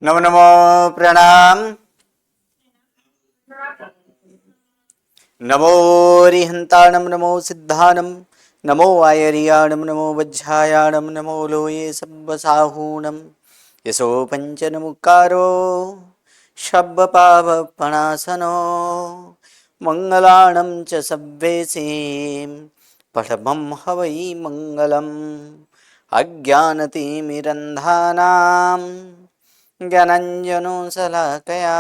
नमो नमो प्रणाम। नमो रिहंताणम नमो सिद्धाणम नमो आयरियाणम नमो वज्झायाणम नमो लोये सब्बसाहूणम यशो पंचनमुक्कारो शब्बपावपणासनो मंगलाणं च सब्वेसीं पठमं हवै मंगलम् अज्ञानतिमिरन्धानां ज्ञानञ्जनशलाकया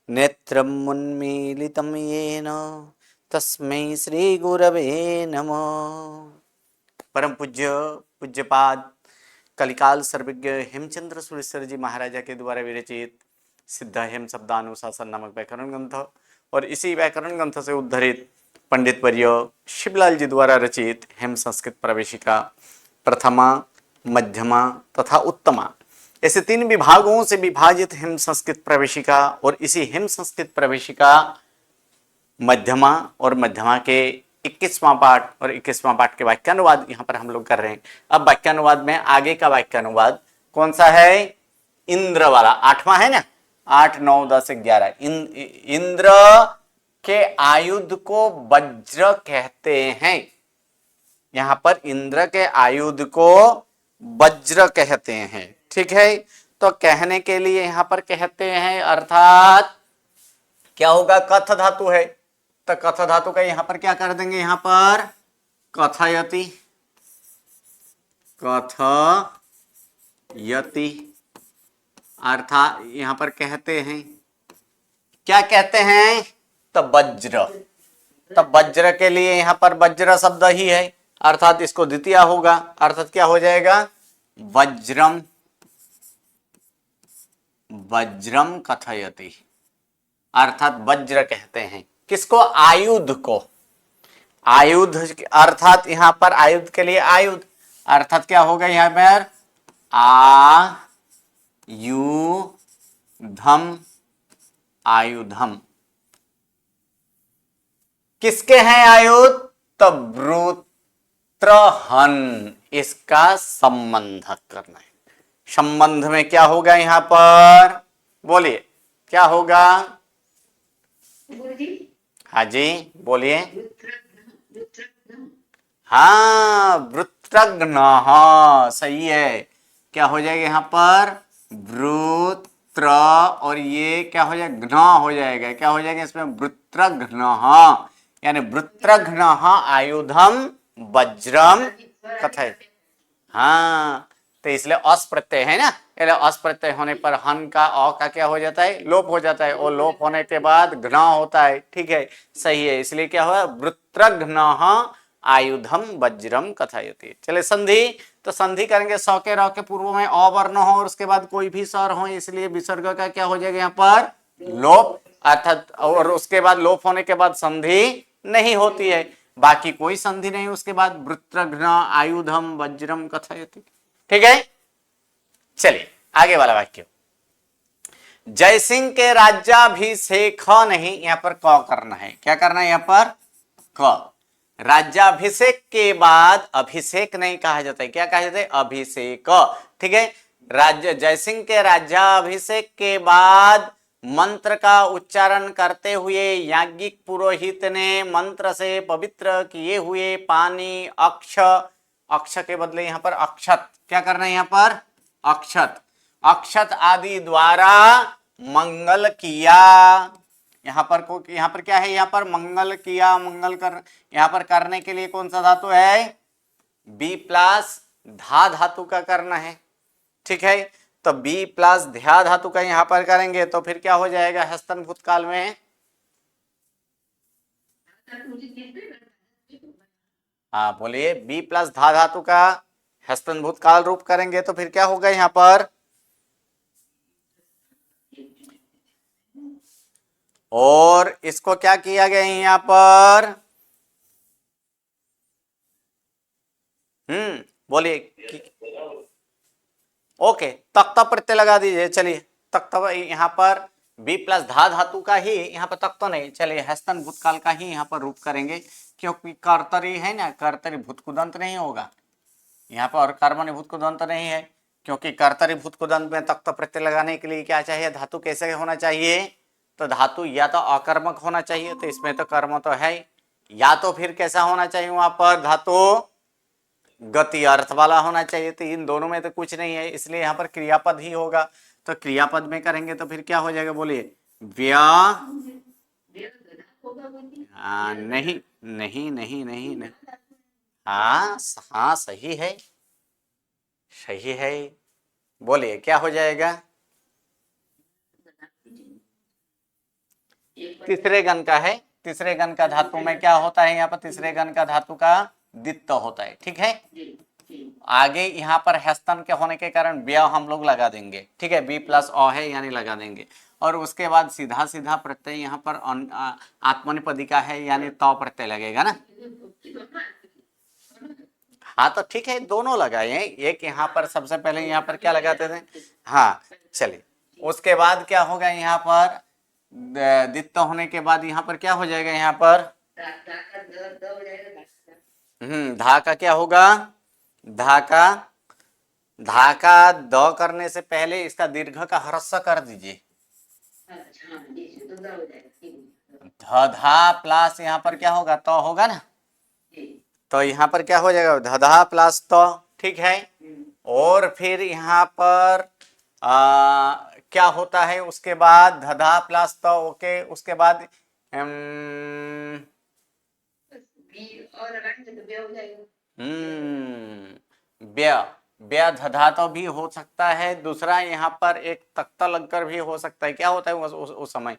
नेत्रम् उन्मीलितं येन तस्मै श्रीगुरवे नमः। परम पूज्य पूज्यपाद कलिकाल सर्वज्ञ हेमचंद्र सुरेश्वर जी महाराजा के द्वारा विरचित सिद्ध हेम शब्दानुशासन नामक व्याकरण ग्रंथ और इसी व्याकरण ग्रंथ से उद्धरित पंडित वर्य शिवलाल जी द्वारा रचित हेम संस्कृत प्रवेशिका प्रथमा, मध्यमा तथा उत्तमा ऐसे 3 विभागों से विभाजित हेम संस्कृत प्रवेशिका और इसी हेम संस्कृत प्रवेशिका मध्यमा और मध्यमा के 21वां पाठ और 21वां पाठ के वाक्यानुवाद यहाँ पर हम लोग कर रहे हैं। अब वाक्यानुवाद में आगे का वाक्यानुवाद कौन सा है? इंद्र वाला 8वां है ना, 8, 9, 10, 11। इंद्र के आयुध को वज्र कहते हैं। यहां पर इंद्र के आयुध को वज्र कहते हैं। ठीक है, तो कहने के लिए यहां पर कहते हैं अर्थात क्या होगा? कथ धातु है, तो कथ धातु का यहां पर क्या कर देंगे? यहां पर कथयति, कथयति अर्थात यहां पर कहते हैं, क्या कहते हैं? तो वज्र। तो वज्र के लिए यहां पर वज्र शब्द ही है, अर्थात इसको द्वितीय होगा, अर्थात क्या हो जाएगा? वज्रम, वज्रम कथयति अर्थात वज्र कहते हैं। किसको? आयुध को। आयुध अर्थात यहां पर आयुध के लिए आयुध अर्थात क्या होगा? यहां पर आयुधम, आयुधम किसके हैं आयुध? तो वृत्रहन, इसका संबंध करना है। संबंध में क्या होगा? यहां पर बोलिए क्या होगा? हाँ जी बोलिए। हाँ, वृत्रघ्न, हाँ सही है। क्या हो जाएगा यहां पर? वृत्र और ये क्या हो जाएगा? घ्न हो जाएगा। क्या हो जाएगा इसमें? वृत्रघ्न, यानी वृत्रघ्न आयुधम वज्रम कथय। हाँ, तो इसलिए अस प्रत्यय है ना, अस प्रत्यय होने पर हन का अ का क्या हो जाता है? लोप हो जाता है, और लोप होने के बाद घ्न होता है। ठीक है, सही है। इसलिए क्या हुआ? वृत्रघ्न आयुधम वज्रम कथयति। चले संधि, तो संधि करेंगे स के र के पूर्व में अ वर्ण हो और उसके बाद कोई भी स्वर हो, इसलिए विसर्ग का क्या हो जाएगा यहाँ पर? लोप, अर्थात और उसके बाद लोप होने के बाद संधि नहीं होती है, बाकी कोई संधि नहीं उसके बाद। वृत्रघ्न आयुधम वज्रम कथयति। ठीक है, चलिए आगे वाला वाक्य। जयसिंह के राज्याभिषेक नहीं, यहां पर क करना है। क्या करना है? यहां पर क। राज्याभिषेक के बाद अभिषेक नहीं कहा जाता है, क्या कहा जाता है? अभिषेक। ठीक है, राज्य जयसिंह के राज्याभिषेक के बाद मंत्र का उच्चारण करते हुए याज्ञिक पुरोहित ने मंत्र से पवित्र किए हुए पानी अक्ष, अक्ष के बदले यहां पर अक्षत, क्या करना है? यहां पर अक्षत, अक्षत आदि द्वारा मंगल किया। यहां पर क्या है? यहां पर मंगल किया, मंगल कर। यहां पर करने के लिए कौन सा धातु है? बी प्लस धा धातु का करना है। ठीक है, तो बी प्लस ध्या धातु का यहां पर करेंगे तो फिर क्या हो जाएगा? हस्तन भूतकाल में, हाँ बोलिए। बी प्लस धा धातु का हस्तन भूतकाल रूप करेंगे तो फिर क्या होगा यहां पर? और इसको क्या किया गया है यहां पर? बोलिए। ओके, तख्ता प्रत्यय लगा दीजिए। चलिए तख्ता, यहाँ पर बी प्लस धा धातु का ही यहाँ पर तख्ता नहीं, चलिए हस्तन भूतकाल का ही यहाँ पर रूप करेंगे, क्योंकि कर्तरी है ना, कर्तरी भूतकुदंत नहीं होगा यहाँ पर, और कर्मणि भूतकुदंत नहीं है, क्योंकि कर्तरीभूत कुदंत में तक्त प्रत्यय लगाने के लिए क्या चाहिए, धातु कैसे होना चाहिए, तो धातु या तो अकर्मक होना चाहिए, तो इसमें तो कर्म तो है, या तो फिर कैसा होना चाहिए वहां पर धातु गति अर्थ वाला होना चाहिए। तो इन दोनों में तो कुछ नहीं है, इसलिए यहाँ पर क्रियापद ही होगा। तो क्रियापद में करेंगे तो फिर क्या हो जाएगा, बोलिए, व्या, नहीं नहीं नहीं नहीं नहीं, हाँ हाँ सही है, सही है, बोलिए क्या हो जाएगा, तीसरे गण का है, तीसरे गण का धातु में क्या होता है, यहाँ पर तीसरे गण का धातु का द्वित्व होता है, ठीक है। आगे यहाँ पर हस्तन के होने के कारण व्य हम लोग लगा देंगे, ठीक है, बी प्लस अ है यानी लगा देंगे, और उसके बाद सीधा सीधा प्रत्यय यहाँ पर आत्मनिपदी का है यानी त प्रत्यय लगेगा ना। हाँ तो ठीक है, दोनों लगाए हैं, एक यहाँ पर सबसे पहले यहाँ पर क्या लगाते थे, हाँ चलिए, उसके बाद क्या होगा, यहाँ पर द्वित्व होने के बाद यहाँ पर क्या हो जाएगा, यहाँ पर धा का क्या होगा, धाका, धाका द करने से पहले इसका दीर्घ का ह्रस्व कर दीजिए, धा प्लस यहाँ पर क्या होगा, तो होगा ना, तो यहाँ पर क्या हो जाएगा, धधा प्लस तो, ठीक है। और फिर यहाँ पर क्या होता है, उसके बाद धधा प्लस तो, ओके, उसके बाद व्य, व्य धधा तो भी हो सकता है, दूसरा यहाँ पर एक तख्ता लगकर भी हो सकता है, क्या होता है उस समय,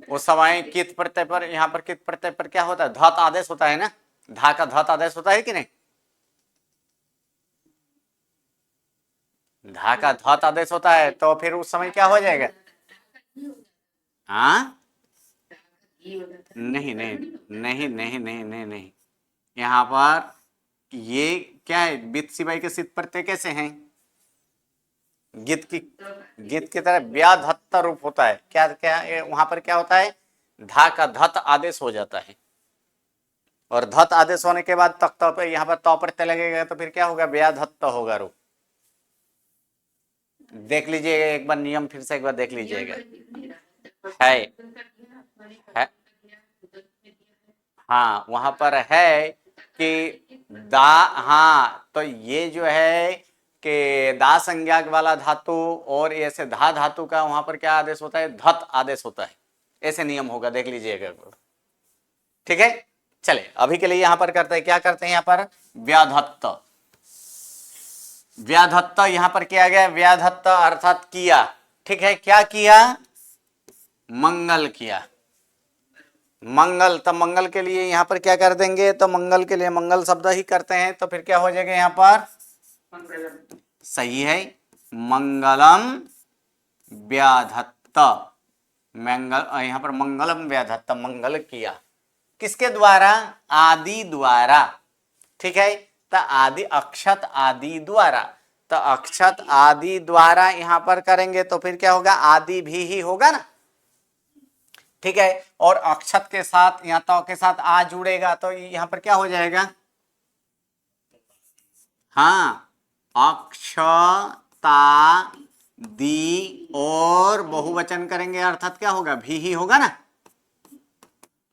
उस समय कित प्रत्यय पर, यहाँ पर कित प्रत्यय पर क्या होता है, धत आदेश होता है ना, धा का धत आदेश होता है कि नहीं, धा का धत आदेश होता है, तो फिर उस समय क्या हो जाएगा, हाँ नहीं नहीं नहीं नहीं नहीं नहीं नहीं, यहाँ पर ये क्या है, वित्त सिवाय के सिद्ध प्रत्यय कैसे हैं, गीत की तरह व्याधत्त रूप होता है, क्या क्या वहां पर क्या होता है, धा का धत आदेश हो जाता है, और धत आदेश होने के बाद तक तो यहाँ पर तो प्रत्यय लगेगा, तो फिर क्या होगा, व्याधत्त होगा रूप। देख लीजिएगा एक बार नियम, फिर से एक बार देख लीजिएगा, है हाँ वहां पर है कि दा, हाँ तो ये जो है कि दा संज्ञा वाला धातु और ऐसे धा धातु का वहां पर क्या आदेश होता है, धत आदेश होता है, ऐसे नियम होगा, देख लीजिएगा, ठीक है। चले अभी के लिए यहां पर करते हैं, क्या करते हैं यहाँ पर, व्याधत्त, व्याधत्त यहां पर किया गया, व्याधत्त अर्थात किया, ठीक है, क्या किया, मंगल किया, मंगल, तो मंगल के लिए यहाँ पर क्या कर देंगे, तो मंगल के लिए मंगल शब्द ही करते हैं, तो फिर क्या हो जाएगा यहाँ पर, सही है, मंगलम व्याधत्त, मंगल, यहाँ पर मंगलम व्याधत्त, मंगल किया, किसके द्वारा, आदि द्वारा, ठीक है, तो आदि अक्षत आदि द्वारा, तो अक्षत आदि द्वारा यहाँ पर करेंगे तो फिर क्या होगा, आदि भी ही होगा ना, ठीक है, और अक्षत के साथ यहाँ तो के साथ आ जुड़ेगा, तो यहाँ पर क्या हो जाएगा, हाँ अक्षता दी, और बहुवचन करेंगे अर्थात क्या होगा, भी ही होगा ना,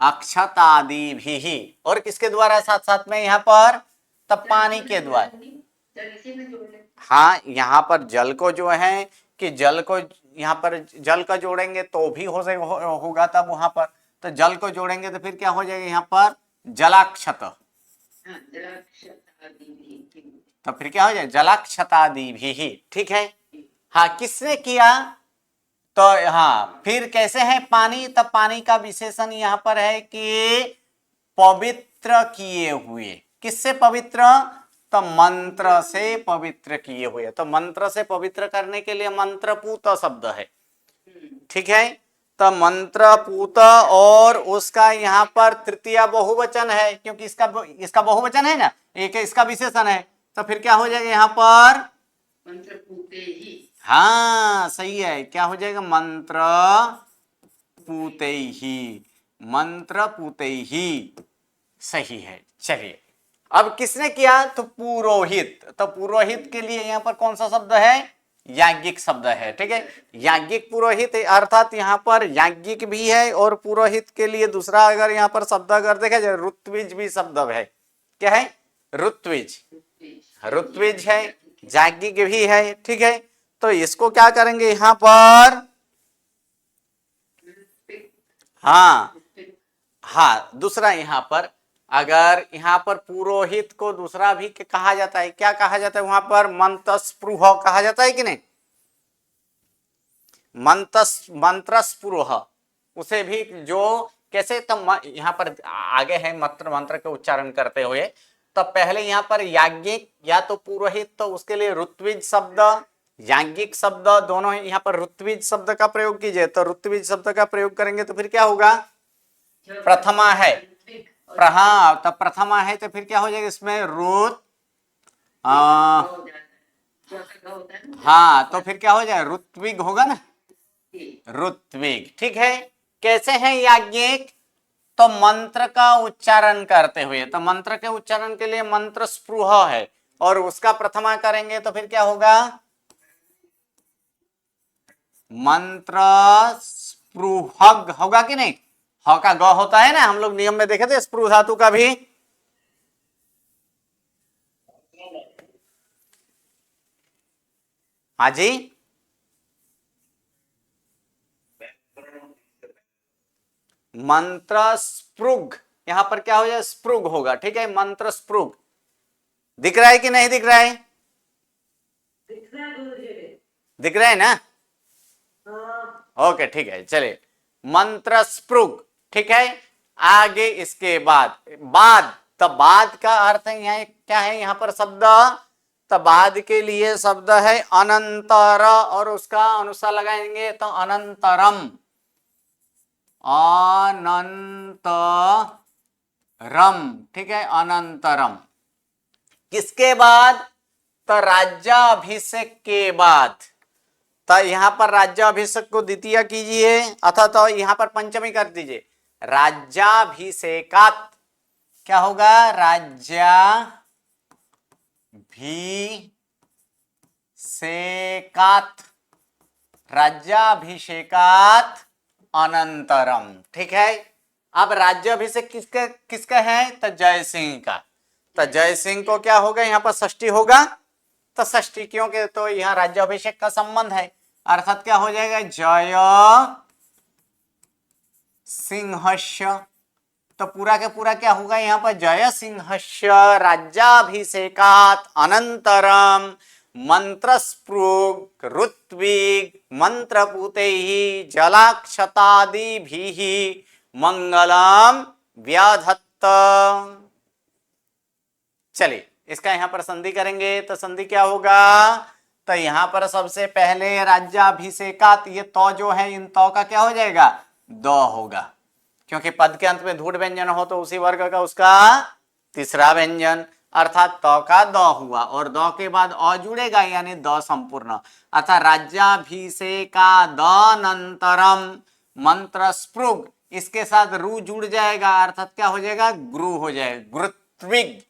अक्षतादि भी ही, और किसके द्वारा साथ साथ में यहाँ पर, तब पानी के द्वारा, हाँ यहाँ पर जल को जो है कि जल को यहाँ पर जल का जोड़ेंगे तो भी होगा तब वहां पर, तो जल को जोड़ेंगे तो फिर क्या हो जाएगा यहाँ पर, जलाक्षत, तो फिर क्या हो जाए, जलाक्षतादि भी ही, ठीक है, हाँ किसने किया, तो हाँ फिर कैसे है पानी, तब पानी का विशेषण यहाँ पर है कि पवित्र किए हुए, किससे पवित्र, तो मंत्र से पवित्र किए हुए, तो मंत्र से पवित्र करने के लिए मंत्रपूत शब्द है, ठीक है, तो मंत्रपूत, और उसका यहाँ पर तृतीय बहुवचन है, क्योंकि इसका बहुवचन है ना, एक इसका विशेषण है, तो फिर क्या हो जाएगा यहाँ पर, मंत्रपूते ही, हाँ सही है, क्या हो जाएगा, मंत्र पूते ही, मंत्र पूते ही, सही है। चलिए अब किसने किया? तो पुरोहित। तो पुरोहित के लिए यहाँ पर कौन सा शब्द है? याज्ञिक शब्द है। ठीक है, याज्ञिक पुरोहित अर्थात यहाँ पर याज्ञिक भी है और पुरोहित के लिए दूसरा अगर यहाँ पर शब्द अगर देखा जाए ऋत्विज भी शब्द है। क्या है? ऋत्विज। ऋत्विज है, याज्ञिक भी है। ठीक है, तो इसको क्या करेंगे यहाँ पर? हाँ हाँ, दूसरा यहाँ पर अगर यहाँ पर पुरोहित को दूसरा भी कहा जाता है, क्या कहा जाता है? वहां पर मंत्रस्पृह कहा जाता है कि नहीं? मंत्रस्पृह, उसे भी जो कैसे, तब यहाँ पर आगे है मंत्र, मंत्र के उच्चारण करते हुए। तो पहले यहाँ पर याज्ञिक या तो पुरोहित, तो उसके लिए ऋत्विज शब्द, याज्ञिक शब्द दोनों यहाँ पर ऋत्विज शब्द का प्रयोग कीजिए। तो ऋत्विज शब्द का प्रयोग करेंगे तो फिर क्या होगा? प्रथमा है, हाँ, तो प्रथमा है तो फिर क्या हो जाएगा इसमें? रुत, हाँ, तो फिर क्या हो जाएगा? ऋत्विग होगा ना, ऋत्विग। ठीक है, कैसे है याज्ञिक? तो मंत्र का उच्चारण करते हुए। तो मंत्र के उच्चारण के लिए मंत्र स्पृह है और उसका प्रथमा करेंगे तो फिर क्या होगा? मंत्र स्पृहग होगा कि नहीं? ह का ग होता है ना, हम लोग नियम में देखे थे स्पृह धातु का भी। हाँ जी, मंत्र स्पृग, यहां पर क्या हो जाए? स्पृग होगा। ठीक है, मंत्र स्पृग। दिख रहा है कि नहीं दिख रहा है? दिख रहा है ना? ओके, ठीक है, चलिए, मंत्र स्पृग। ठीक है, आगे इसके बाद बाद, तो बाद का अर्थ है यहाँ क्या है? यहाँ पर शब्द, तो बाद के लिए शब्द है अनंतर और उसका अनुसार लगाएंगे तो अनंतरम, अनंतरम। ठीक है, अनंतरम। किसके बाद? तो राज्याभिषेक के बाद। तो यहां पर राज्याभिषेक को द्वितीय कीजिए अथवा तो यहां पर पंचमी कर दीजिए। राज्याभिषेकात क्या होगा? राज्याभिषेकात, राज्याभिषेकात अनंतरम। ठीक है, अब राज्याभिषेक किसका किसका है? तो जय सिंह का। तो जय सिंह को क्या होगा? यहाँ पर षष्ठी होगा। तो षष्ठी क्योंकि तो यहाँ राज्याभिषेक का संबंध है, अर्थात क्या हो जाएगा? जय सिंहस्य। तो पूरा के पूरा क्या होगा यहाँ पर? जय सिंहस्य राज्याभिषेकात अनंतरम मंत्रस्पृग ऋत्विग मंत्रपूतैः जलाक्षतादिभिः मंगलम व्याधत्त। चलिए, इसका यहां पर संधि करेंगे तो संधि क्या होगा? तो यहां पर सबसे पहले राज्याभिषेकात, ये तो जो है इन तो का क्या हो जाएगा? द होगा, क्योंकि पद के अंत में धूढ़ व्यंजन हो तो उसी वर्ग का उसका तीसरा व्यंजन, अर्थात तो का द हुआ और द के बाद अ जुड़ेगा यानी द संपूर्ण, अर्थात राज्याभिषेकादनंतरम मंत्र स्पृग, इसके साथ रु जुड़ जाएगा अर्थात क्या हो जाएगा? गुरु हो जाएगा, गुरुत्विग।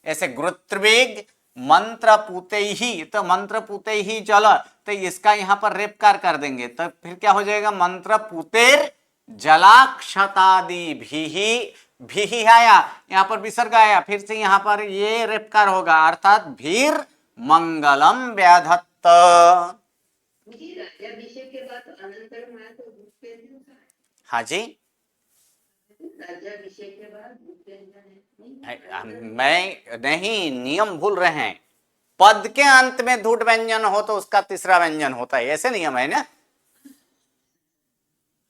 ऐसे गुरुत्विग मंत्र पूते ही, तो मंत्र पूते ही जल, तो इसका यहां पर रेपकार कर देंगे तो फिर क्या हो जाएगा? मंत्र पूतेर जलाक्षतादि भी आया, यहाँ पर विसर्ग आया, फिर से यहाँ पर ये रेपकार होगा अर्थात भीर मंगलम व्याधत्त। राज्याभिषेक के बाद अनंतरम आया तो हाँ जी, राज्याभिषेक के बाद मैं नहीं, नियम भूल रहे हैं। पद के अंत में धूट व्यंजन हो तो उसका तीसरा व्यंजन होता है, ऐसे नियम है ना?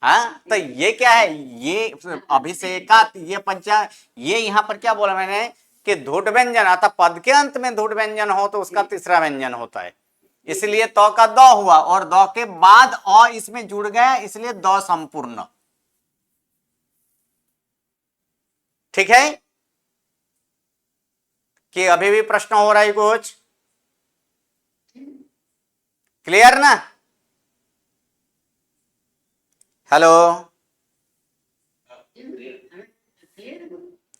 हाँ, तो ये क्या है? ये अभिषेकात, ये पंचा, ये यहाँ पर क्या बोला मैंने कि धूट व्यंजन, अतः पद के अंत में धूट व्यंजन हो तो उसका तीसरा व्यंजन होता है, इसलिए तो का द हुआ और द के बाद अ इसमें जुड़ गया, इसलिए द संपूर्ण। ठीक है, कि अभी भी प्रश्न हो रहा है कुछ? क्लियर ना? हेलो,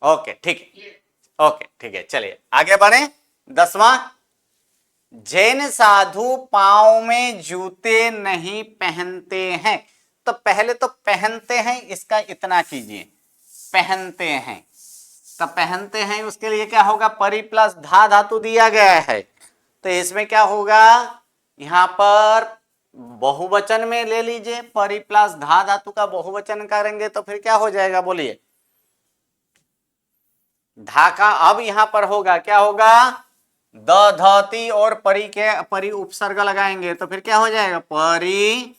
ओके, ठीक है, ओके ठीक है, चलिए आगे बढ़े। 10वां, जैन साधु पांव में जूते नहीं पहनते हैं। तो पहले तो पहनते हैं इसका इतना कीजिए, पहनते हैं। तो पहनते हैं उसके लिए क्या होगा, परि प्लस धा धातु दिया गया है, तो इसमें क्या होगा, यहां पर बहुवचन में ले लीजिए, परि प्लस धा धातु का बहुवचन करेंगे तो फिर क्या हो जाएगा, बोलिए। धा का अब यहां पर होगा, क्या होगा, द धती और परि के परि उपसर्ग लगाएंगे तो फिर क्या हो जाएगा, परि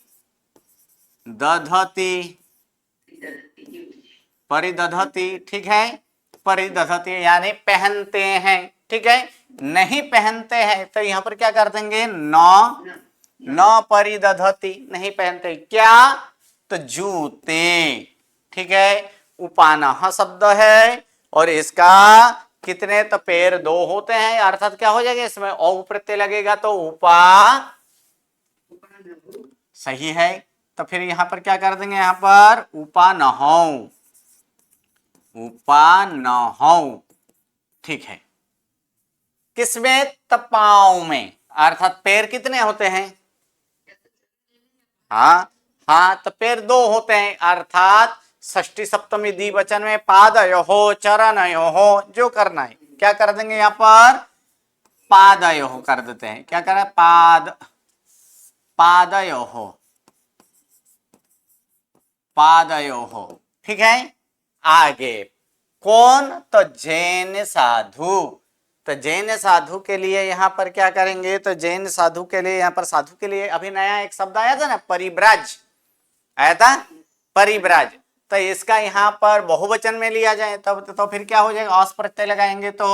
दधती, परिदधती, ठीक है, परिदधती यानी पहनते हैं, ठीक है। नहीं पहनते हैं तो यहां पर क्या कर देंगे, न परिदधती, नहीं पहनते, क्या, तो जूते, ठीक है। उपानः शब्द है और इसका कितने, तो पैर 2 होते हैं, अर्थात क्या हो जाएगा, इसमें औ प्रत्यय लगेगा तो उपा, सही है। तो फिर यहां पर क्या कर देंगे, यहां पर उपानहौ, उपानहौ, ठीक है। किसमें, तपाओ में, अर्थात पैर कितने होते हैं, हाँ हाँ, तो पैर 2 होते हैं, अर्थात षष्ठी सप्तमी द्विवचन में पादयोः चरणयोः, जो करना है क्या कर देंगे, यहां पर पादयोः कर देते हैं, क्या करें, पादयोः, पादयोः, ठीक है। आगे कौन, तो जैन साधु। तो जैन साधु के लिए यहां पर क्या करेंगे, तो जैन साधु के लिए यहां पर साधु के लिए अभी नया एक शब्द आया था ना, परिव्राज आया था, परिव्राज। तो इसका यहां पर बहुवचन में लिया जाए तब तो फिर क्या हो जाएगा, औस प्रत्यय लगाएंगे तो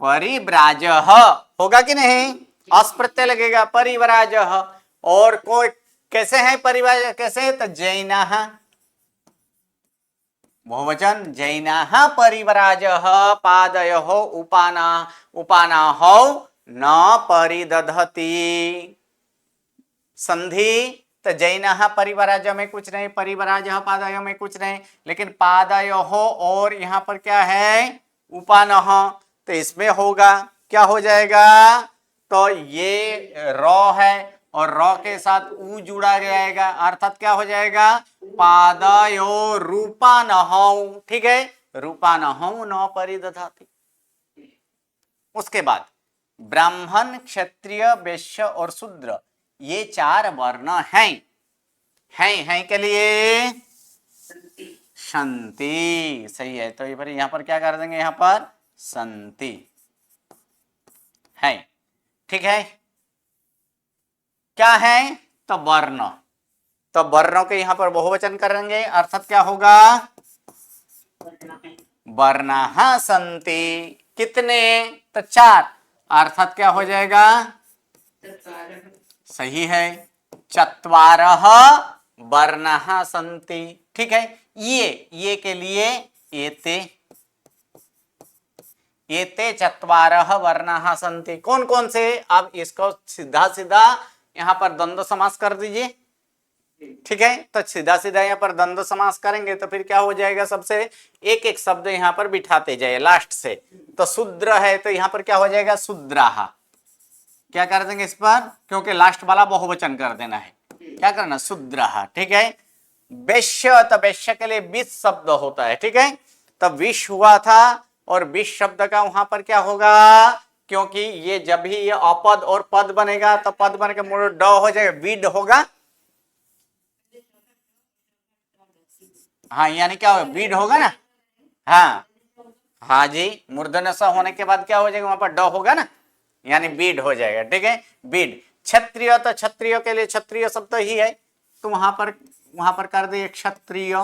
परिव्राज होगा कि नहीं, औस प्रत्यय लगेगा, परिव्राज। और कोई कैसे है परिव्राज, कैसे है, तो जैना, बहुवचन, जैना परिव्राज पादयोः उपानाहौ न परिदधति, संधि, तो जैना परिवराज में कुछ नहीं, परिवराज पादयोः में कुछ नहीं, लेकिन पादयोः और यहां पर क्या है, उपानः, तो इसमें होगा, क्या हो जाएगा, तो ये रॉ है और रॉ के साथ ऊ जुड़ा जाएगा, अर्थात क्या हो जाएगा, पादयो रूपानहौ, ठीक है, रूपानहौ न परिदधाति। उसके बाद ब्राह्मण, क्षत्रिय, वैश्य और शूद्र, ये 4 वर्ण हैं के लिए संति, सही है। तो ये यहां पर क्या कर देंगे, यहां पर संति है, ठीक है। क्या है, तो वर्ण, तो वर्णों के यहां पर बहुवचन करेंगे, अर्थात क्या होगा, वर्णाः सन्ति, कितने, तो 4, अर्थात क्या हो जाएगा, सही है, चत्वारः वर्णाः सन्ति, ठीक है। ये के लिए एते चत्वारः वर्णाः सन्ति, कौन कौन से, अब इसको सीधा सीधा यहां पर द्वंद्व समास कर दीजिए, ठीक है। तो सीधा सीधा यहाँ पर द्वंद्व समास करेंगे तो फिर क्या हो जाएगा, सबसे एक एक शब्द यहाँ पर बिठाते जाए लास्ट से। तो शूद्र है तो यहाँ पर क्या हो जाएगा, शूद्राः, क्या कर देंगे इस पर, क्योंकि लास्ट वाला बहुवचन कर देना है, क्या करना, शूद्राः, ठीक है। वैश्य, तो वैश्य के लिए 20 शब्द होता है, ठीक है। तब विष हुआ था और विष शब्द का वहां पर क्या होगा, क्योंकि ये जब भी ये अपद और पद बनेगा तो पद बन के मूल ड हो जाएगा, विड होगा, हाँ यानी क्या होगा, बीड होगा ना, हाँ जी, मूर्धन्य स होने के बाद क्या हो जाएगा, वहां पर ड होगा ना, यानी बीड हो जाएगा, ठीक है, बीड। क्षत्रिय, तो क्षत्रिय के लिए क्षत्रिय शब्द ही है, तो वहां पर कर दिए क्षत्रिय।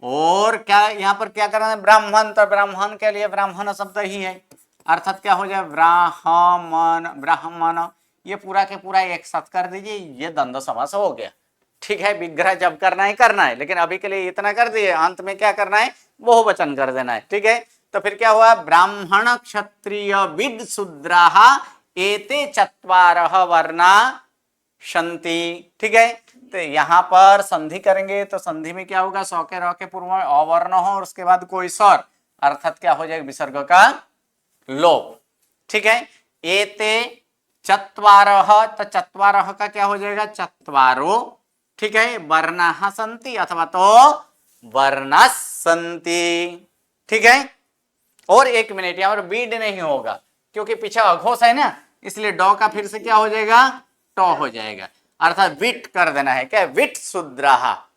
और क्या यहाँ पर क्या करना है, ब्राह्मण, तो ब्राह्मण के लिए ब्राह्मण शब्द ही है, अर्थात क्या हो जाए, ब्राह्मण, ये पूरा के पूरा एक साथ कर दीजिए, ये द्वंद्व समास हो गया, ठीक है। विग्रह जब करना है, लेकिन अभी के लिए इतना कर दिए, अंत में क्या करना है, बहुवचन कर देना है, ठीक है। तो फिर क्या हुआ, ब्राह्मण, क्षत्रिय, विद, शूद्राः एते चत्वारः वर्णा सन्ति, ठीक है। तो यहाँ पर संधि करेंगे तो संधि में क्या होगा, सौ के र के पूर्व में अवर्ण हो और उसके बाद कोई स्वर, अर्थात क्या हो जाएगा, विसर्ग का लोप। ठीक है, एते चत्वारः, तो चत्वारः का क्या हो जाएगा, चत्वारो। ठीक है, वर्णाः सन्ति अथवा तो वर्णाः सन्ति। ठीक है, और एक मिनट, यहाँ पर बीड नहीं होगा क्योंकि पीछे अघोष है ना, इसलिए डॉ का फिर से क्या हो जाएगा, टॉ हो जाएगा, अर्थात विट कर देना है, क्या, विट शुद्राहा।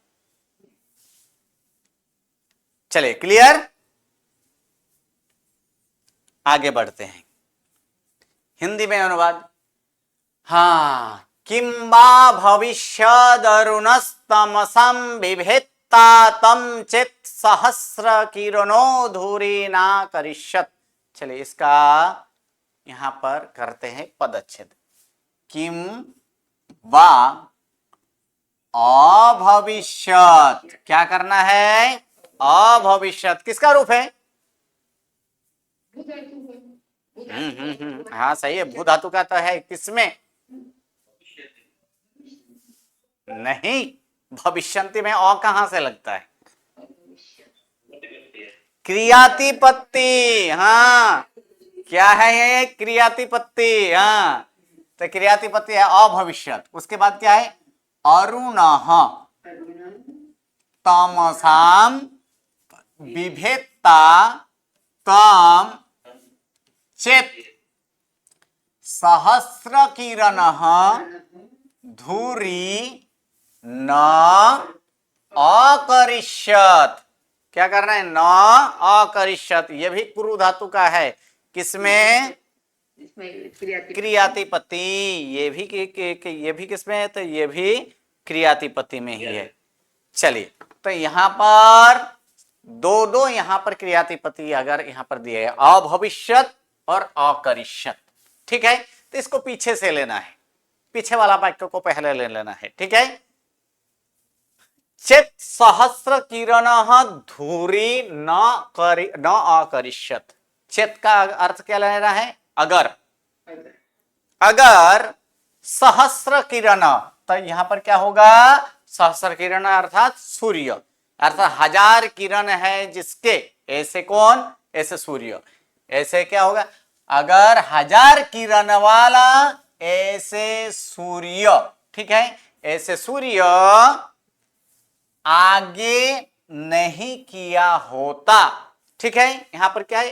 चलिए क्लियर, आगे बढ़ते हैं, हिंदी में अनुवाद। हाँ, किंबा भविष्यदरुणस्तमसं बिभेत्ता तम चेत सहस्र किरणो धूरी ना करिष्यत। चलिए इसका यहां पर करते हैं पदच्छेद। किम वा अभविष्यत, क्या करना है, अभविष्यत किसका रूप है, हाँ सही है, भू धातु का तो है, किसमें नहीं, भविष्यंति में अ कहां से लगता है, क्रियातिपत्ति। हाँ, क्या है ये, क्रियातिपत्ति। हाँ, तो क्रियातिपत्ति है अभविष्यत, उसके बाद क्या है, अरुणः तमसाम बिभेत्ता तम चेत सहस्र किरणः धूरी न अकरिष्यत। क्या करना है, न अकरिष्यत, ये भी कुरु धातु का है, किसमें, क्रियातिपत्ति, ये भी ये भी किसमें है, तो ये भी क्रियातिपत्ति में ही है। चलिए, तो यहां पर दो दो यहां पर क्रियातिपत्ति अगर यहां पर दिए है, अभविष्यत और अकरिष्यत। ठीक है, तो इसको पीछे से लेना है, पीछे वाला वाक्य को पहले ले लेना है। ठीक है, चेत सहस्र किरण धूरी न अकरिष्यत। चेत का अर्थ क्या लेना है, अगर, अगर सहस्र किरण, तो यहां पर क्या होगा, सहस्र किरण अर्थात सूर्य, अर्थात हजार किरण है जिसके, ऐसे कौन, ऐसे सूर्य, ऐसे क्या होगा, अगर हजार किरण वाला ऐसे सूर्य। ठीक है, ऐसे सूर्य आगे नहीं किया होता। ठीक है, यहां पर क्या है,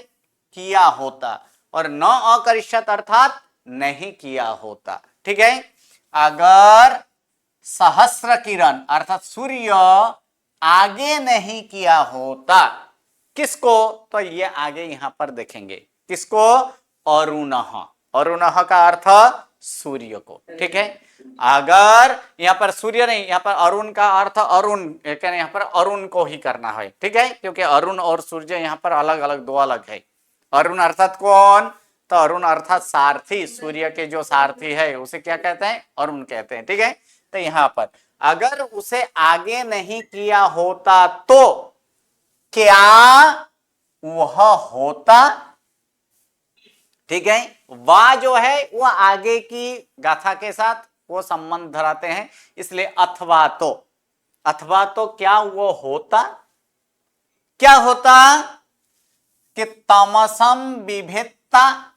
किया होता, और न अकरिष्यत अर्थात नहीं किया होता। ठीक है, अगर सहस्र किरण अर्थात सूर्य आगे नहीं किया होता, किसको, तो ये आगे यहां पर देखेंगे, किसको, अरुणः, अरुणः का अर्थ सूर्य को। ठीक है, अगर यहाँ पर सूर्य नहीं, यहाँ पर अरुण का अर्थ अरुण, यहाँ पर अरुण को ही करना है। ठीक है, क्योंकि अरुण और सूर्य यहाँ पर अलग अलग, दो अलग है। अरुण अर्थात कौन, तो अरुण अर्थात सारथी, सूर्य के जो सारथी है उसे क्या कहते हैं, अरुण कहते हैं। ठीक है, तो यहाँ पर अगर उसे आगे नहीं किया होता तो क्या वह होता। ठीक है, वह जो है वो आगे की गाथा के साथ वो संबंध धराते हैं, इसलिए अथवा तो, अथवा तो क्या वो होता, क्या होता, कि तमसम विभेत्ता,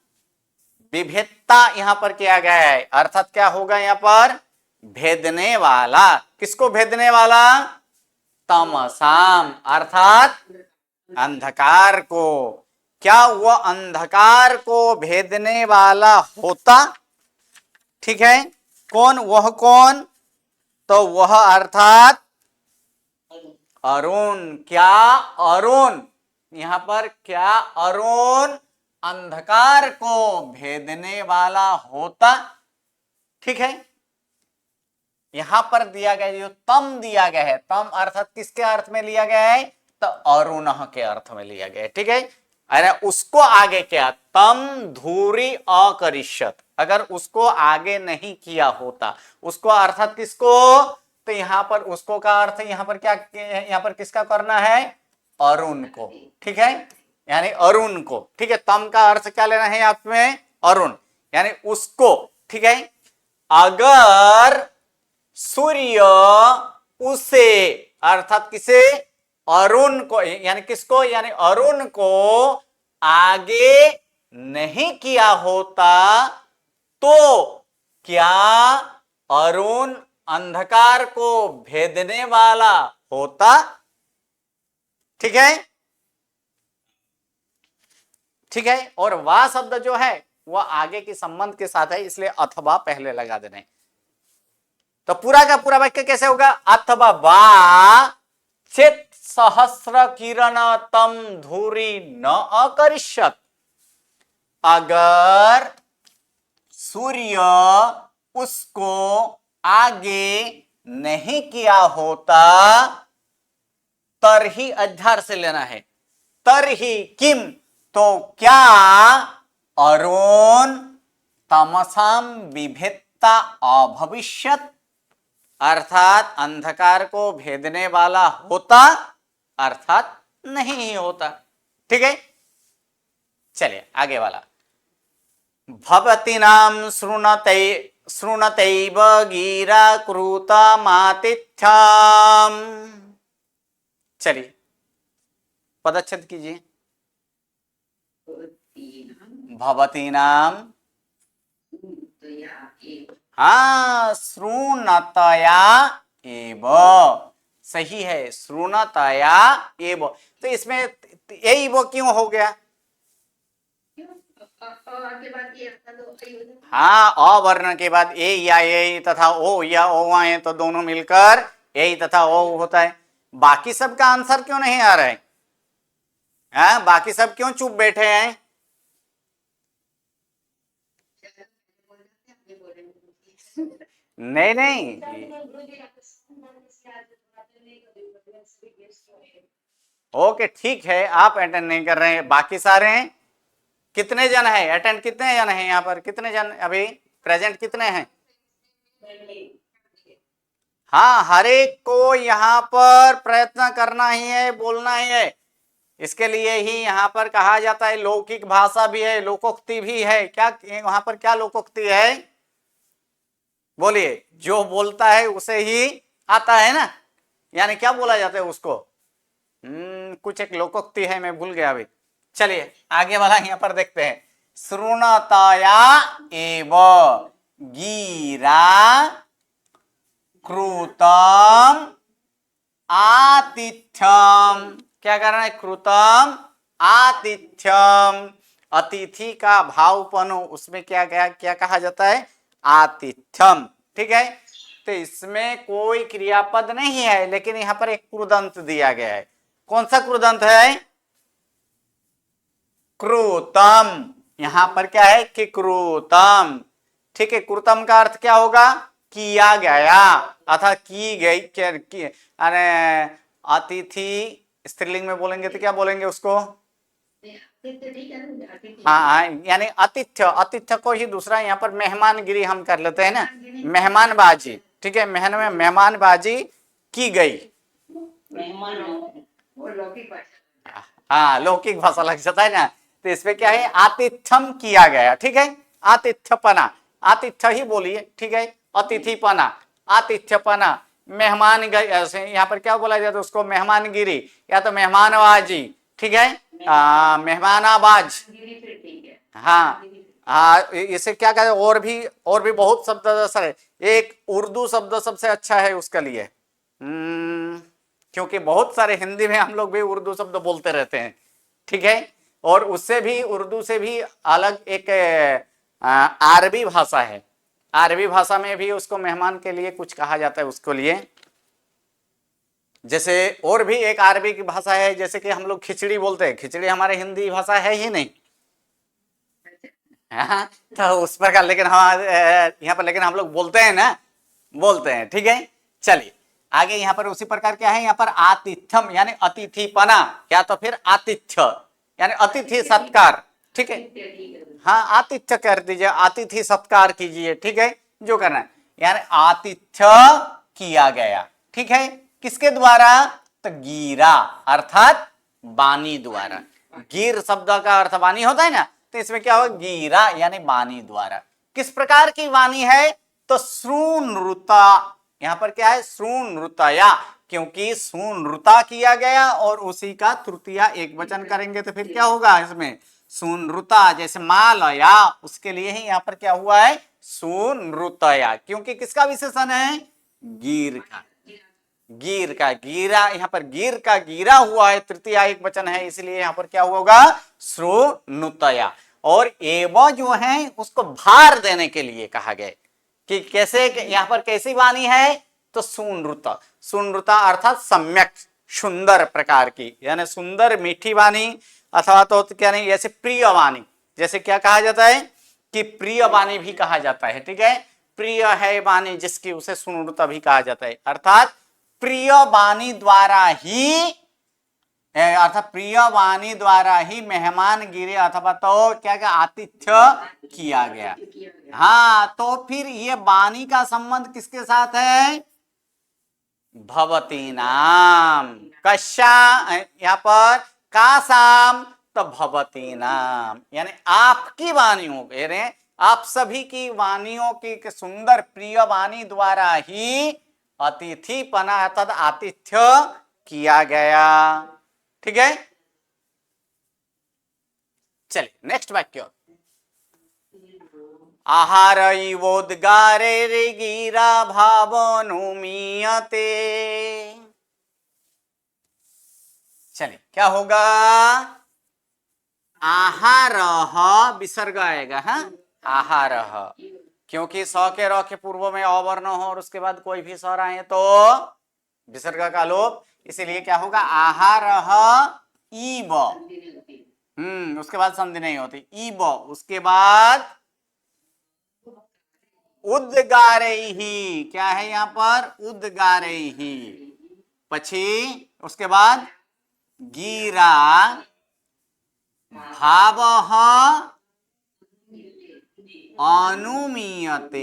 विभेत्ता यहां पर किया गया है, अर्थात क्या होगा यहां पर, भेदने वाला, किसको भेदने वाला, तमसाम अर्थात अंधकार को, क्या वह अंधकार को भेदने वाला होता। ठीक है, कौन, वह कौन, तो वह अर्थात अरुण, क्या अरुण, यहां पर क्या अरुण अंधकार को भेदने वाला होता। ठीक है, यहां पर दिया गया जो तम दिया गया है, तम अर्थात किसके अर्थ में लिया गया है, तो अरुणः के अर्थ में लिया गया है। ठीक है, अरे उसको आगे क्या, तम धूरी अकरिष्यत, अगर उसको आगे नहीं किया होता, उसको अर्थात किसको, तो यहां पर उसको का अर्थ यहां पर क्या, यहां पर किसका करना है, अरुण को। ठीक है, यानी अरुण को। ठीक है, तम का अर्थ क्या लेना है आप में, अरुण, यानी उसको। ठीक है, अगर सूर्य उसे, अर्थात किसे, अरुण को, यानी किसको, यानी अरुण को आगे नहीं किया होता तो क्या अरुण अंधकार को भेदने वाला होता। ठीक है, ठीक है। और वह शब्द जो है वह आगे के संबंध के साथ है, इसलिए अथवा पहले लगा देने। तो पूरा का पूरा वाक्य कैसे होगा, अथवा वा चेत सहस्र किरण तम धूरी न अकरिष्यत, अगर सूर्य उसको आगे नहीं किया होता, तरही अध्यार से लेना है, तरही किम, तो क्या अरुण तमसाम विभेदता अभविष्यत, अर्थात अंधकार को भेदने वाला होता, अर्थात नहीं ही होता। ठीक है, चलिए आगे वाला, भवती नाम श्रुणतैव गिरा कृतमातिथ्यम। चलिए पदच्छेद कीजिए, भवती नाम, हाँ श्रुणतया एव, सही है, श्रुणतया एव। तो इसमें एव क्यों हो गया, हाँ अवर्ण के बाद ए या ए तथा ओ या ओ आए तो दोनों मिलकर ए तथा ओ होता है। बाकी सब का आंसर क्यों नहीं आ रहा है, हाँ बाकी सब क्यों चुप बैठे हैं। नहीं नहीं, ओके ठीक है, आप अटेंड नहीं कर रहे हैं, बाकी सारे हैं। कितने जन है अटेंड, कितने जन है यहाँ पर, कितने जन अभी प्रेजेंट कितने हैं। हाँ हर एक को यहाँ पर प्रयत्न करना ही है, बोलना ही है। इसके लिए ही यहाँ पर कहा जाता है, लौकिक भाषा भी है, लोकोक्ति भी है। क्या वहां पर क्या लोकोक्ति है, बोलिए, जो बोलता है उसे ही आता है ना, यानी क्या बोला जाता है उसको, कुछ एक लोकोक्ति है, मैं भूल गया अभी। चलिए आगे वाला यहाँ पर देखते हैं, श्रुणतया एव गिरा कृतम आतिथ्यम, क्या करना है, कृतम आतिथ्यम, अतिथि का भावपन, उसमें क्या क्या क्या कहा जाता है, आतिथ्यम। ठीक है, तो इसमें कोई क्रियापद नहीं है, लेकिन यहाँ पर एक कृदंत दिया गया है। कौन सा कृदंत है, कृतम, यहां पर क्या है कि कृतम। ठीक है, कृतम का अर्थ क्या होगा, किया गया अथवा की गई, अरे अतिथि स्त्रीलिंग में बोलेंगे तो क्या बोलेंगे उसको, हाँ यानी अतिथ्य, अतिथ्य को ही दूसरा यहाँ पर मेहमानगिरी हम कर लेते हैं ना, मेहमानबाजी। ठीक है, मेहमानबाजी की गई, हाँ लौकिक भाषा लग जाता है ना, तो इसमें क्या है, आतिथ्यम किया गया। ठीक है, आतिथ्यपना, आतिथ्य ही बोलिए। ठीक है, अतिथिपना, आतिथ्यपना, मेहमान, यहाँ पर क्या बोला जाता है उसको, मेहमानगिरी या तो मेहमानबाजी। ठीक है, मेहमानाबाज, हाँ हाँ, इसे क्या कहते हैं, और भी बहुत शब्द है। एक उर्दू शब्द सबसे अच्छा है उसके लिए, क्योंकि बहुत सारे हिंदी में हम लोग भी उर्दू शब्द बोलते रहते हैं। ठीक है, और उससे भी, उर्दू से भी अलग एक अरबी भाषा है, अरबी भाषा में भी उसको मेहमान के लिए कुछ कहा जाता है उसको लिए। जैसे और भी एक अरबी की भाषा है, जैसे कि हम लोग खिचड़ी बोलते हैं, खिचड़ी हमारे हिंदी भाषा है ही नहीं, हाँ तो उस प्रकार, लेकिन हम यहाँ पर, लेकिन हम लोग बोलते हैं ना, बोलते हैं। ठीक है, चलिए आगे यहाँ पर उसी प्रकार क्या है, यहाँ पर आतिथ्यम यानी अतिथिपना, या तो फिर आतिथ्य यानी अतिथि सत्कार। ठीक है, हाँ आतिथ्य कर दीजिए, अतिथि सत्कार कीजिए। ठीक है, जो करना है, यानी आतिथ्य किया गया। ठीक है, किसके द्वारा, तो गिरा अर्थात वाणी द्वारा। गिर शब्द का अर्थ वाणी होता है ना, तो इसमें क्या होगा, गिरा यानी वाणी द्वारा। किस प्रकार की वाणी है, तो श्रुणुता यहाँ पर क्या है, श्रूनृतया, क्योंकि श्रूनृता किया गया और उसी का तृतीया एक वचन करेंगे तो फिर क्या होगा इसमें, श्रूनृता, जैसे मालया, उसके लिए ही यहाँ पर क्या हुआ है, श्रूनृतया, क्योंकि किसका विशेषण है, गिर का, गिर का, गिरा, यहाँ पर गिर का गिरा हुआ है, तृतीय एक वचन है, इसलिए यहाँ पर क्या होगा, श्रोनुतया। और एवं जो है उसको भार देने के लिए कहा गया कि कैसे, यहाँ पर कैसी वाणी है, तो सुनृत, सुनृता अर्थात सम्यक सुंदर प्रकार की, यानी सुंदर मीठी वाणी, अथवा तो क्या नहीं, जैसे प्रिय वाणी, जैसे क्या कहा जाता है कि प्रिय वाणी भी कहा जाता है, ठीक है, प्रिय है वाणी जिसकी, उसे सुनृता भी कहा जाता है, अर्थात प्रिय वाणी द्वारा ही, अर्थात प्रिय वाणी द्वारा ही मेहमान गिरे, अथवा तो क्या क्या आतिथ्य किया गया। हाँ, तो फिर ये वाणी का संबंध किसके साथ है, भवती नाम, कशा, यहाँ पर कासाम, तो भवती नाम, यानी आपकी वाणियों, यानी आप सभी की वाणियों की सुंदर प्रिय वाणी द्वारा ही अतिथि पना अर्थात आतिथ्य किया गया, ठीक है। चलिए नेक्स्ट वाक्य, आहार इवोद्गारे रे गिरा भावनुमीयते, चलिए क्या होगा, आहार विसर्ग आएगा, हाँ, आहार, क्योंकि स के र के पूर्व में अवर्ण हो और उसके बाद कोई भी स्वर आए तो विसर्ग का लोप, इसीलिए क्या होगा, आहार ईब, उसके बाद संधि नहीं होती, ईब, उसके बाद उद्गारे ही, क्या है यहाँ पर, उद्गारे ही, पछी उसके बाद गिरा भाव अनुमीयते,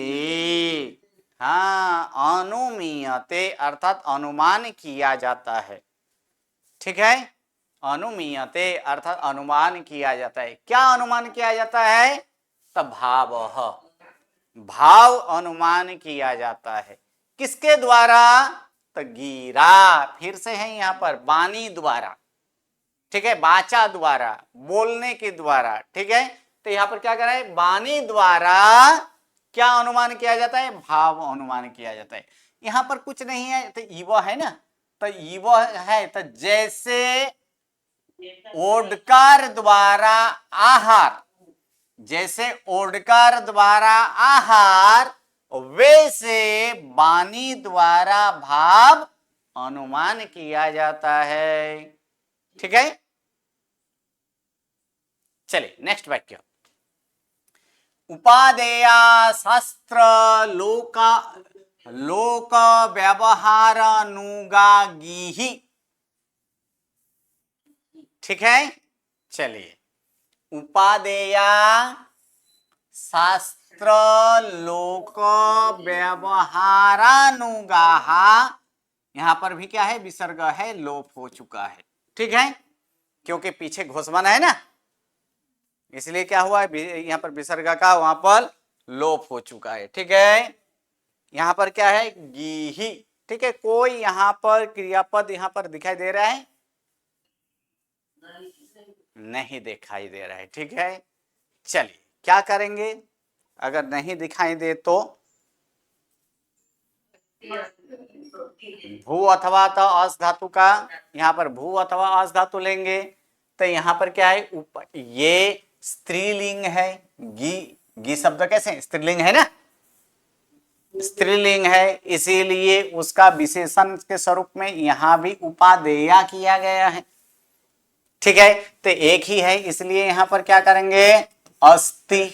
हाँ, अनुमीयते अर्थात अनुमान किया जाता है, ठीक है, अनुमीयते अर्थात अनुमान किया जाता है, क्या अनुमान किया जाता है, तब भाव, भाव अनुमान किया जाता है, किसके द्वारा, तो गिरा, फिर से है यहाँ पर वाणी द्वारा, ठीक है, वाचा द्वारा, बोलने के द्वारा, ठीक है, तो यहाँ पर क्या कर रहा है, वाणी द्वारा क्या अनुमान किया जाता है, भाव अनुमान किया जाता है, यहाँ पर कुछ नहीं है, तो ईव है ना, तो ईव है, तो जैसे ओडकार द्वारा आहार, जैसे ओडकार द्वारा आहार, वैसे वाणी द्वारा भाव अनुमान किया जाता है, ठीक है। चलिए नेक्स्ट वाक्य, उपादेया शास्त्र लोका लोक व्यवहार अनुगागी, ठीक है। चलिए, उपादेया शास्त्र लोक व्यवहारानुगाहा, यहां पर भी क्या है, विसर्ग है, लोप हो चुका है, ठीक है, क्योंकि पीछे घोषवन है ना, इसलिए क्या हुआ है, यहाँ पर विसर्ग का वहां पर लोप हो चुका है, ठीक है। यहाँ पर क्या है, गीही, ठीक है, कोई यहाँ पर क्रियापद यहाँ पर दिखाई दे रहा है, नहीं दिखाई दे रहा है, ठीक है। चलिए क्या करेंगे, अगर नहीं दिखाई दे तो भू अथवा तो अस धातु का, यहाँ पर भू अथवा अस धातु लेंगे, तो यहाँ पर क्या है, ये स्त्रीलिंग है, गी शब्द कैसे स्त्रीलिंग है ना, स्त्रीलिंग है, इसीलिए उसका विशेषण के स्वरूप में यहाँ भी उपादेया किया गया है, ठीक है, तो एक ही है, इसलिए यहां पर क्या करेंगे, अस्ति,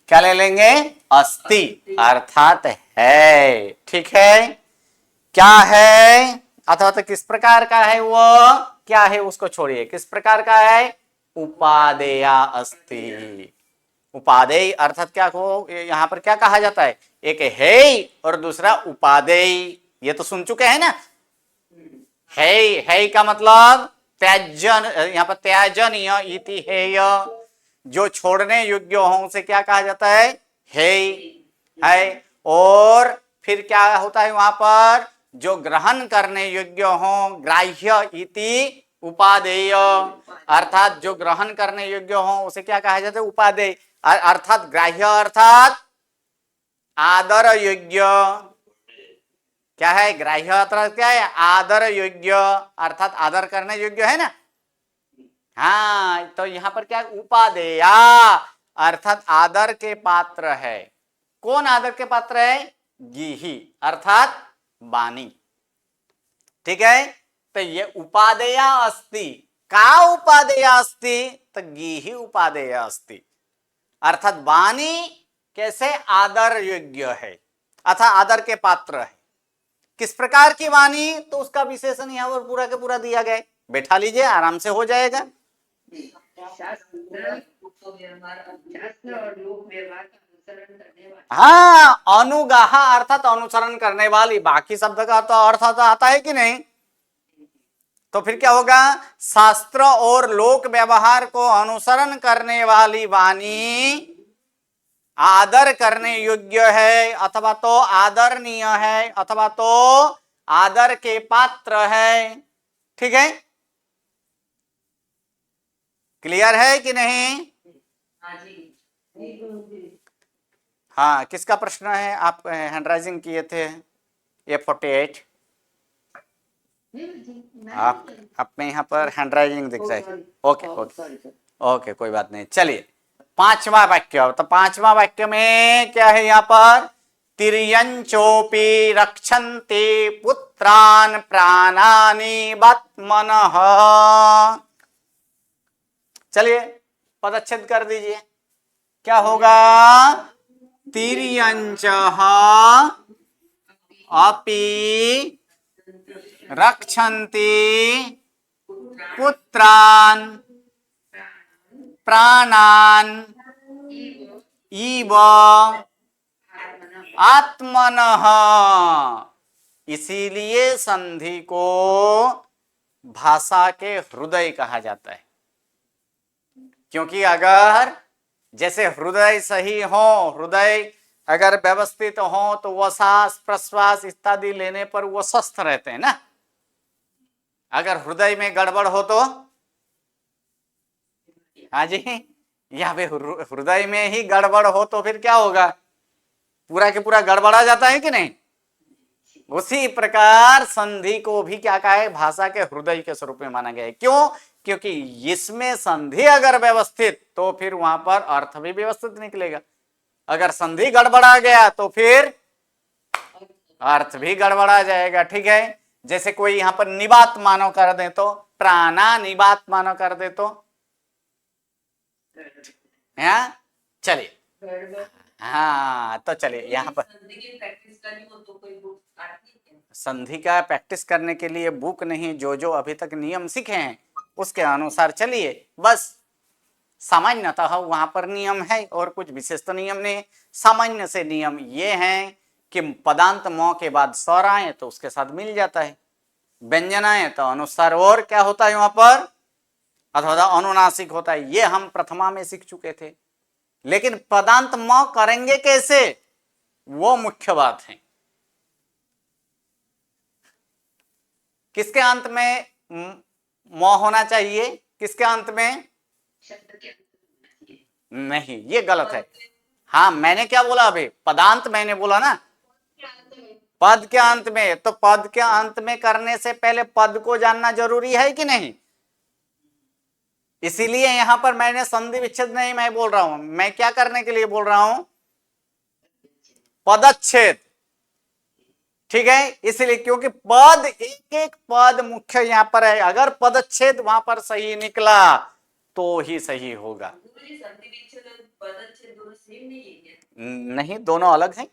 क्या ले लेंगे, अस्ति अर्थात है, ठीक है, क्या है, अथवा तो किस प्रकार का है, वो क्या है उसको छोड़िए, किस प्रकार का है, उपादेया अस्ति, उपादेय अर्थात क्या को यहां पर क्या कहा जाता है, एक है और दूसरा उपादेय, ये तो सुन चुके हैं ना, है का मतलब त्याजन, यहाँ पर त्याजनीय इति हेय, जो छोड़ने योग्य हो उसे क्या कहा जाता है, है, और फिर क्या होता है वहां पर, जो ग्रहण करने योग्य हो, ग्राह्य इति उपादेय, अर्थात जो ग्रहण करने योग्य हो उसे क्या कहा जाता है, उपादेय। अर्थात ग्राह्य अर्थात आदर योग्य, क्या है ग्राह्य अर्थात क्या है, आदर योग्य, अर्थात आदर करने योग्य है ना। हाँ, तो यहां पर क्या, उपादेया अर्थात आदर के पात्र है। कौन आदर के पात्र है, गीही अर्थात वाणी। ठीक है, तो ये उपादेया अस्ति, का उपादेया अस्ति, तो गीही उपादेया अस्ति, अर्थात वाणी कैसे आदर योग्य है अथवा आदर के पात्र है। किस प्रकार की वाणी, तो उसका विशेषण यहाँ पर पूरा के पूरा दिया गया है, बैठा लीजिए आराम से हो जाएगा। शास्त्र और लोक व्यवहार का अनुसरण करने वाला। हाँ, अनुगाहा अर्थात अनुसरण करने वाली, बाकी शब्द का तो अर्थ आता है कि नहीं। तो फिर क्या होगा, शास्त्र और लोक व्यवहार को अनुसरण करने वाली वाणी आदर करने योग्य है, अथवा तो आदरणीय है, अथवा तो आदर के पात्र है। ठीक है, क्लियर है कि नहीं। हाँ जी। हाँ, किसका प्रश्न है, आप हैंड राइजिंग किए थे A48, आप में यहाँ पर हैंड राइजिंग दिख रहा है। ओके ओके ओके, कोई बात नहीं। चलिए पांचवा वाक्य, तो पांचवा वाक्य में क्या है यहाँ पर, तिर्यंचोपि रक्षन्ते पुत्रान प्राणानि बत्मनः। चलिए पदच्छेद कर दीजिए, क्या होगा, तिर्यंचः अपि रक्षन्ति पुत्रान प्राणान इव आत्मनः। इसीलिए संधि को भाषा के हृदय कहा जाता है, क्योंकि अगर जैसे हृदय सही हो, हृदय अगर व्यवस्थित हो तो वह सांस प्रश्वास इत्यादि लेने पर वो स्वस्थ रहते हैं ना। अगर हृदय में गड़बड़ हो तो, हाँ जी, यहाँ पे हृदय में ही गड़बड़ हो तो फिर क्या होगा, पूरा के पूरा गड़बड़ा जाता है कि नहीं। उसी प्रकार संधि को भी क्या कहा है, भाषा के हृदय के स्वरूप में माना गया है। क्यों, क्योंकि इसमें संधि अगर व्यवस्थित तो फिर वहां पर अर्थ भी व्यवस्थित निकलेगा। अगर संधि गड़बड़ा गया तो फिर अर्थ भी गड़बड़ा जाएगा। ठीक है, जैसे कोई यहां पर निबात मानो कर दे तो, प्राणा निबात मानो कर दे तो, चलिए, हाँ तो चलिए यहाँ पर संधि का प्रैक्टिस करने के लिए बुक नहीं, जो जो अभी तक नियम सीखे हैं उसके अनुसार चलिए। बस सामान्यतः वहां पर नियम है और कुछ विशेष तो नियम नहीं। सामान्य से नियम ये हैं कि पदांत म के बाद स्वर आए तो उसके साथ मिल जाता है, व्यंजन आए तो अनुस्वार और क्या होता है वहां पर, अथवा अनुनासिक होता है। ये हम प्रथमा में सीख चुके थे, लेकिन पदांत म करेंगे कैसे, वो मुख्य बात है। किसके अंत में म होना चाहिए, किसके अंत में, शब्द के नहीं, ये गलत है। हाँ, मैंने क्या बोला अभी, पदांत मैंने बोला ना, पद के अंत में। तो पद के अंत में करने से पहले पद को जानना जरूरी है कि नहीं। इसीलिए यहां पर मैंने संधि विच्छेद नहीं मैं बोल रहा हूं, मैं क्या करने के लिए बोल रहा हूं, पदच्छेद। ठीक है, इसलिए क्योंकि पद एक एक पद मुख्य यहां पर है, अगर पदच्छेद वहां पर सही निकला तो ही सही होगा। नहीं, दोनों अलग हैं।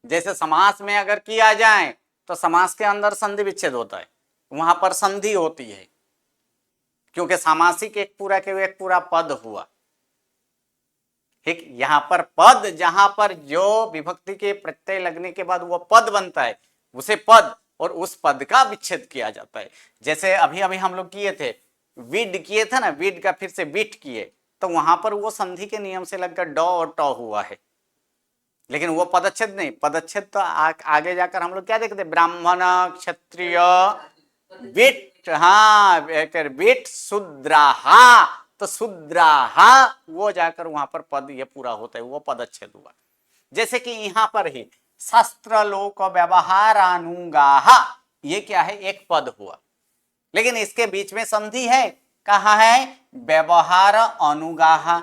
जैसे समास में अगर किया जाए तो समास के अंदर संधि विच्छेद होता है, वहां पर संधि होती है, क्योंकि सामासिक एक पूरा पद हुआ। ठीक, यहां पर पद, जहां पर जो विभक्ति के प्रत्यय लगने के बाद वो पद बनता है उसे पद, और उस पद का विच्छेद किया जाता है। जैसे अभी अभी हम लोग किए थे, विड किए थे ना, विड का फिर से विट किए, तो वहां पर वो संधि के नियम से लगकर ड और ट हुआ है। लेकिन वो पदच्छेद नहीं, पदच्छेद तो आगे जाकर हम लोग क्या देखते, ब्राह्मण, क्षत्रिय, विट, हाँ विट, शूद्राहा, तो शूद्राहा वो जाकर वहां पर पद ये पूरा होता है, वो पदच्छेद हुआ। जैसे कि यहां पर ही शास्त्र लोक व्यवहारानुगाह, ये क्या है, एक पद हुआ, लेकिन इसके बीच में संधि है, कहा है, व्यवहार अनुगाह,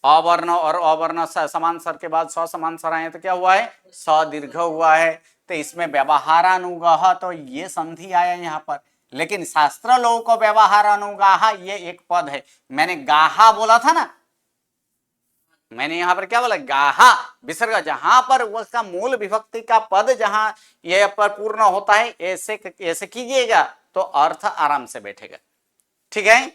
अवर्ण और अवर्ण समान स्वर के बाद स समान स्वर आए तो क्या हुआ है, स दीर्घ हुआ है, तो इसमें व्यवहारानुगाह, तो ये संधि आया यहाँ पर। लेकिन शास्त्र लोक व्यवहार अनुगाह ये एक पद है, मैंने गाहा बोला था ना, मैंने यहां पर क्या बोला, गाहा विसर्ग, जहां पर उसका मूल विभक्ति का पद जहां यह पर पूर्ण होता है, ऐसे ऐसे कीजिएगा तो अर्थ आराम से बैठेगा। ठीक है,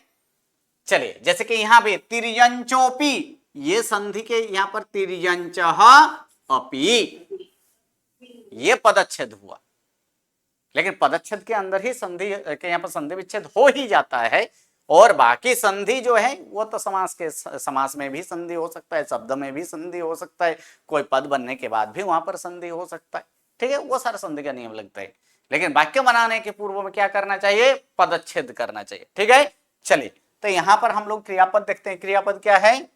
चलिए, जैसे कि यहां भी तिर्यंचोपी, ये संधि के यहां पर तिर्यंच अपी, ये पदच्छेद हुआ, लेकिन पदच्छेद के अंदर ही संधि के यहां पर संधि विच्छेद हो ही जाता है, और बाकी संधि जो है वो तो समास में भी संधि हो सकता है, शब्द में भी संधि हो सकता है, कोई पद बनने के बाद भी वहां पर संधि हो सकता है। ठीक है, वो सारा संधि का नियम लगता है, लेकिन वाक्य बनाने के पूर्व में क्या करना चाहिए, पदच्छेद करना चाहिए। ठीक है, चलिए, तो यहां पर हम लोग क्रियापद देखते हैं। क्रियापद क्या है,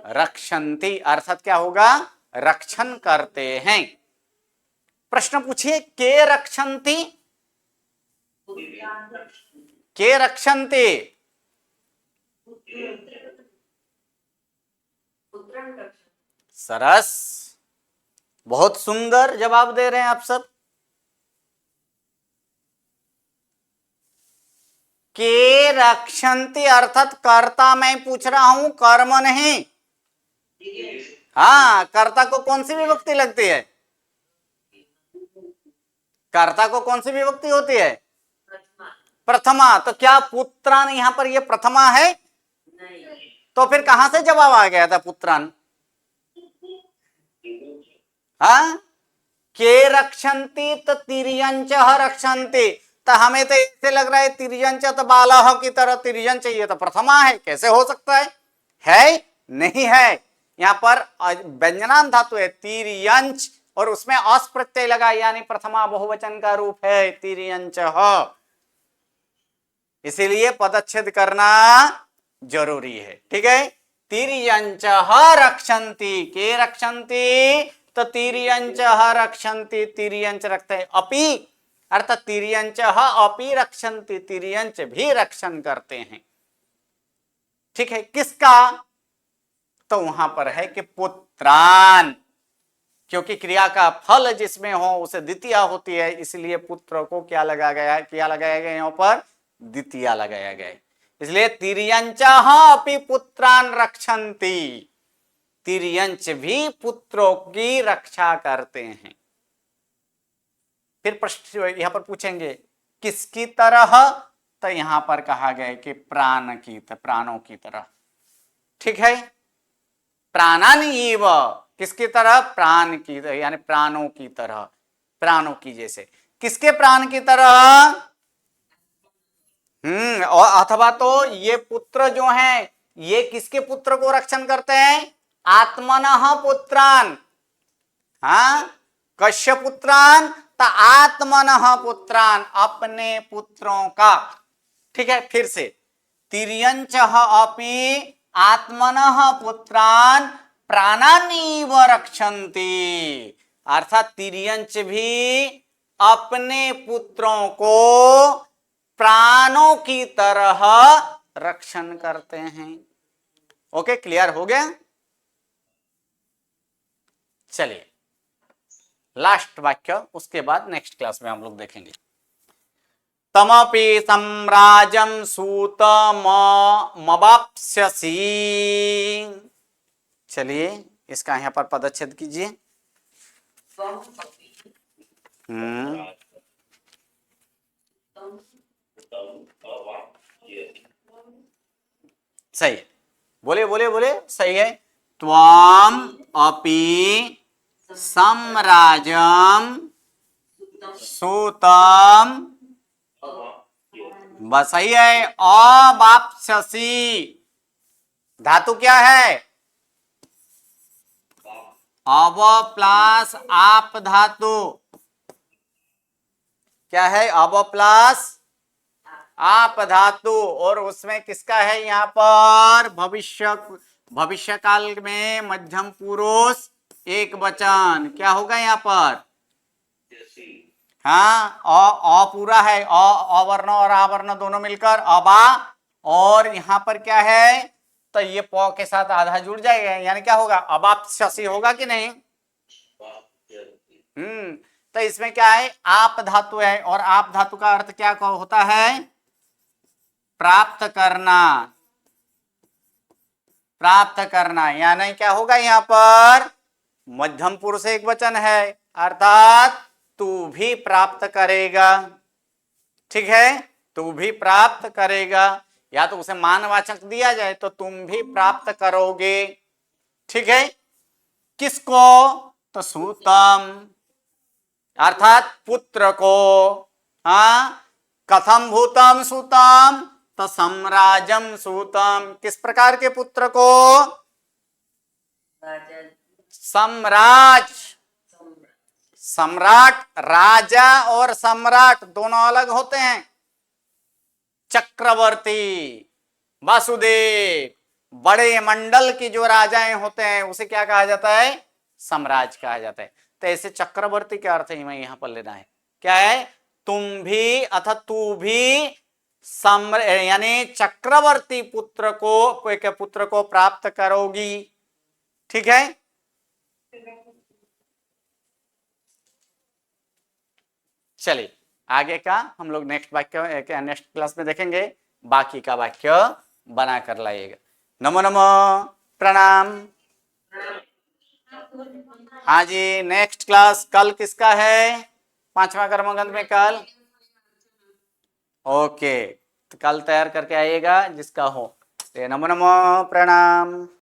रक्षन्ति, अर्थात क्या होगा, रक्षण करते हैं। प्रश्न पूछिए, के रक्षन्ति, के रक्षन्ति, सरस, बहुत सुंदर जवाब दे रहे हैं आप सब। के रक्षन्ति अर्थात कर्ता मैं पूछ रहा हूं, कर्म नहीं। हाँ, कर्ता को कौन सी विभक्ति लगती है, कर्ता को कौन सी विभक्ति होती है, प्रथमा। तो क्या पुत्रान यहां पर ये प्रथमा है, नहीं। तो फिर कहां से जवाब आ गया था पुत्रान, हाँ, के रक्षन्ति तो तिर्यंच रक्षन्ति, तो हमें तो ऐसे लग रहा है तिर्यंच तो बालह की तरह, तिर्यंच ये तो प्रथमा है, कैसे हो सकता है नहीं है। यहाँ पर व्यंजनान धातु है तिर्यंच, और उसमें अस प्रत्यय लगा, यानी प्रथमा बहुवचन का रूप है तिर्यंच, इसीलिए पदच्छेद करना जरूरी है। ठीक है, तिर्यंच रक्षन्ति, के रक्षन्ति तो तिर्यंच रक्षन्ति, तिर्यंच रखते हैं, अपि अर्थात तिर्यंच अपि रक्षन्ति, तिर्यंच भी रक्षण करते हैं। ठीक है, किसका, तो वहां पर है कि पुत्रान, क्योंकि क्रिया का फल जिसमें हो उसे द्वितीय होती है, इसलिए पुत्र को क्या लगाया गया है, क्या लगाया गया यहाँ पर, द्वितीय लगाया गया है। इसलिए तिर्यंच अपि पुत्रान रक्षन्ति, तिर्यंच भी पुत्रों की रक्षा करते हैं। फिर प्रश्न यहां पर पूछेंगे किसकी तरह, तो यहां पर कहा गया कि प्राण की, प्राणों की तरह। ठीक है, प्राणानीव, किसकी तरह, प्राण की, यानी प्राणों की तरह, प्राणों की जैसे, किसके प्राण की तरह, और अथवा तो ये पुत्र जो हैं ये किसके पुत्र को रक्षण करते हैं, आत्मनः पुत्रान, हाँ, कश्य पुत्रान, तो आत्मनः पुत्रान, अपने पुत्रों का। ठीक है, फिर से तिर्यंच अपि आत्मनः पुत्रान प्राणानीव रक्षन्ति, अर्थात तिर्यंच भी अपने पुत्रों को प्राणों की तरह रक्षण करते हैं। ओके, क्लियर हो गया। चलिए, लास्ट वाक्य, उसके बाद नेक्स्ट क्लास में हम लोग देखेंगे। तमपि सम्राजं सूतमवाप्स्यसि, चलिए इसका यहां पर पदच्छेद कीजिए। सही है, बोले बोले बोले, सही है। त्वाम अपि सम्राजं सूतम, बस सही है, अवाप्स्यसि, धातु क्या है, अब प्लस आप धातु क्या है? अब प्लस आप धातु, और उसमें किसका है यहाँ पर? भविष्य काल में मध्यम पुरुष एक वचन। क्या होगा यहाँ पर? हाँ, अ पूरा है, अवर्ण और आवर्ण दोनों मिलकर अबा, और यहाँ पर क्या है? तो ये प के साथ आधा जुड़ जाएगा, यानी क्या होगा? अबाप शशि होगा कि नहीं? तो इसमें क्या है? आप धातु है, और आप धातु का अर्थ क्या होता है? प्राप्त करना। प्राप्त करना, यानी क्या होगा यहाँ पर? मध्यम पुरुष एक वचन है, अर्थात तू भी प्राप्त करेगा। ठीक है, तू भी प्राप्त करेगा, या तो उसे मानवाचक दिया जाए तो तुम भी प्राप्त करोगे। ठीक है, किसको? तो सूतम, अर्थात पुत्र को। हाँ, कथम भूतम सूतम? तो सम्राजम सूतम। किस प्रकार के पुत्र को? सम्राज। सम्राट, राजा और सम्राट दोनों अलग होते हैं। चक्रवर्ती, वासुदेव, बड़े मंडल की जो राजाएं होते हैं उसे क्या कहा जाता है? सम्राज कहा जाता है। तो ऐसे चक्रवर्ती का अर्थ ही मैं यहां पर लेना है। क्या है? तुम भी अथवा तू भी यानी चक्रवर्ती पुत्र को प्राप्त करोगी। ठीक है, चलिए आगे का हम लोग नेक्स्ट वाक्य नेक्स्ट क्लास में देखेंगे। बाकी का वाक्य बना कर लाइएगा। नमो नमो, प्रणाम। हाँ जी, नेक्स्ट क्लास कल किसका है? 5वां कर्मगंध में कल। ओके, तो कल तैयार करके आइएगा जिसका हो। नमो नमो, प्रणाम।